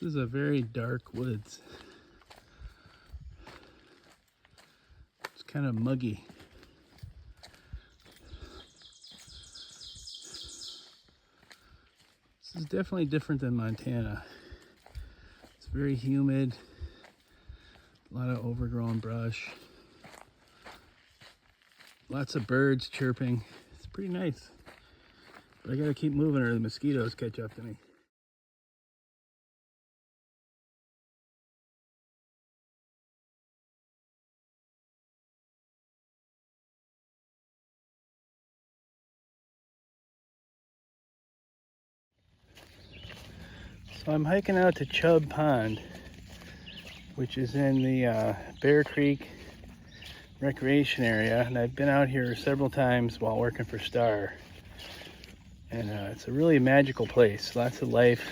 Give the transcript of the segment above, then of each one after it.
This is a very dark woods. It's kind of muggy. This is definitely different than Montana. It's very humid, a lot of overgrown brush, lots of birds chirping. It's pretty nice. But I gotta keep moving or the mosquitoes catch up to me. So I'm hiking out to Chub Pond, which is in the Bear Creek recreation area, and I've been out here several times while working for Star. And it's a really magical place. Lots of life,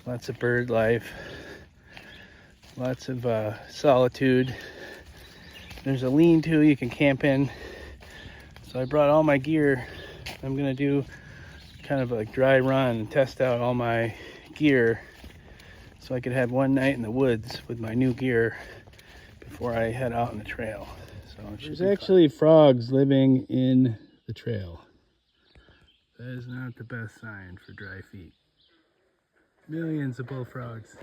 lots of bird life, lots of solitude. There's a lean-to you can camp in. So I brought all my gear. I'm gonna do kind of a dry run and test out all my gear so I could have one night in the woods with my new gear before I head out on the trail. So there's actually frogs living in the trail. That is not the best sign for dry feet. Millions of bullfrogs.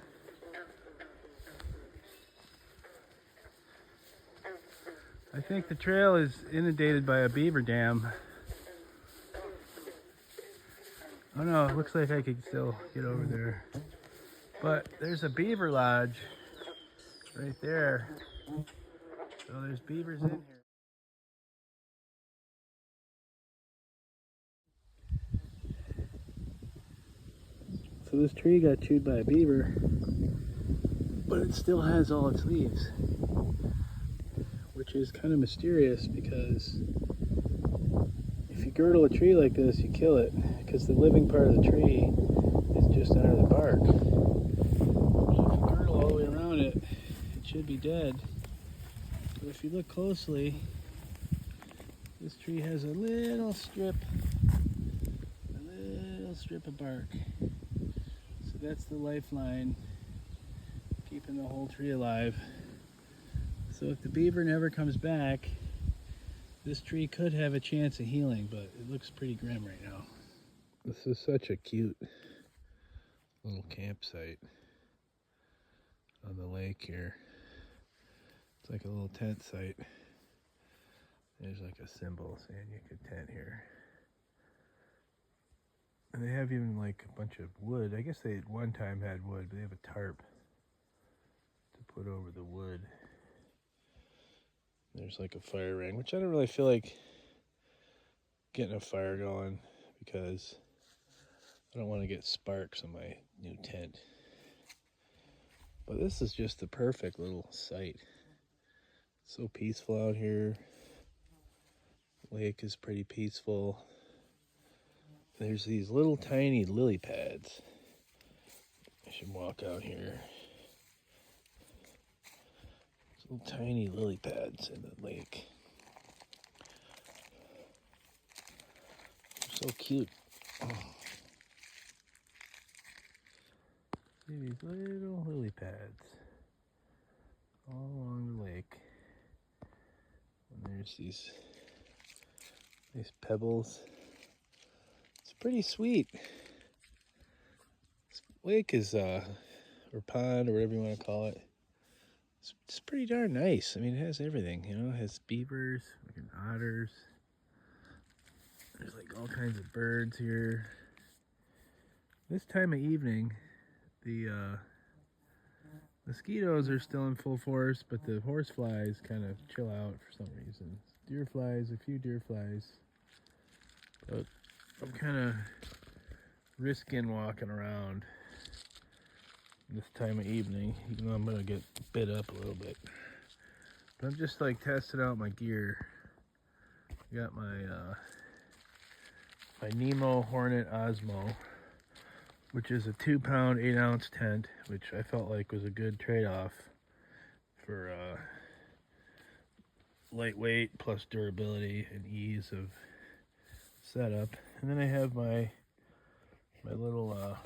I think the trail is inundated by a beaver dam. Oh no, it looks like I could still get over there. But there's a beaver lodge right there. So there's beavers in here. So this tree got chewed by a beaver, but it still has all its leaves, which is kind of mysterious because if you girdle a tree like this, you kill it because the living part of the tree is just under the bark. So if you girdle all the way around it, it should be dead. But if you look closely, this tree has a little strip of bark. So that's the lifeline keeping the whole tree alive. So if the beaver never comes back, this tree could have a chance of healing, but it looks pretty grim right now. This is such a cute little campsite on the lake here. It's like a little tent site. There's like a symbol saying you could tent here. And they have even like a bunch of wood. I guess they at one time had wood, but they have a tarp to put over the wood. There's like a fire ring, which I don't really feel like getting a fire going because I don't want to get sparks on my new tent. But this is just the perfect little site. It's so peaceful out here. The lake is pretty peaceful. There's these little tiny lily pads. I should walk out here. These little tiny lily pads in the lake. They're so cute. Oh. See these little lily pads all along the lake. And there's these pebbles. It's pretty sweet. This lake is, or pond, or whatever you want to call it. It's pretty darn nice. I mean, it has everything, you know. It has beavers, like otters. There's like all kinds of birds here. This time of evening, the mosquitoes are still in full force, but the horseflies kind of chill out for some reason. Deer flies, a few deer flies. But I'm kind of risking walking around this time of evening, even though I'm going to get bit up a little bit. But I'm just like testing out my gear. I got my my Nemo Hornet Osmo, which is a 2-pound, 8-ounce tent, which I felt like was a good trade-off for lightweight plus durability and ease of setup. And then I have my little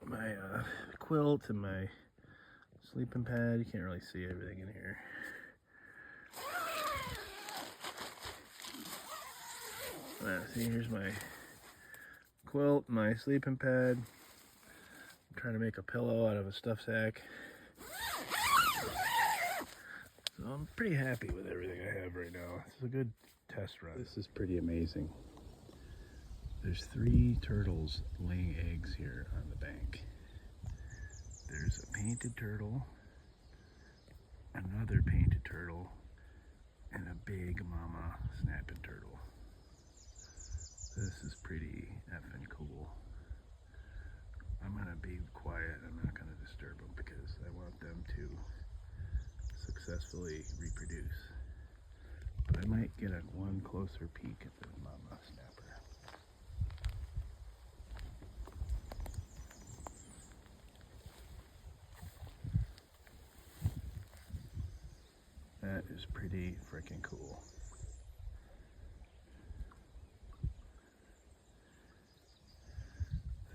my quilt and my sleeping pad. You can't really see everything in here. See, here's my quilt, my sleeping pad. I'm trying to make a pillow out of a stuff sack. So I'm pretty happy with everything I have right now. This is a good test run. This is pretty amazing. There's 3 turtles laying eggs here on the bank. There's a painted turtle, another painted turtle, and a big mama snapping turtle. This is pretty effing cool. I'm gonna be quiet. I'm not gonna disturb them because I want them to successfully reproduce. But I might get one closer peek at the mama snapper. That is pretty freaking cool.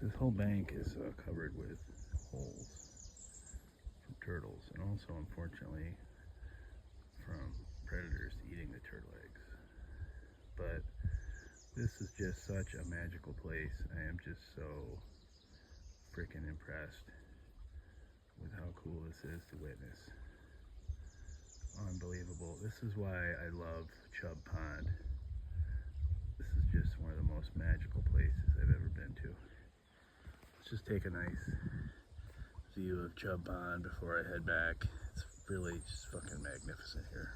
This whole bank is covered with holes from turtles, and also, unfortunately, from predators eating the turtle eggs. But this is just such a magical place. I am just so freaking impressed with how cool this is to witness. Unbelievable. This is why I love Chub Pond. This is just one of the most magical places I've ever been to. Let's just take a nice view of Chub Pond before I head back. It's really just fucking magnificent here.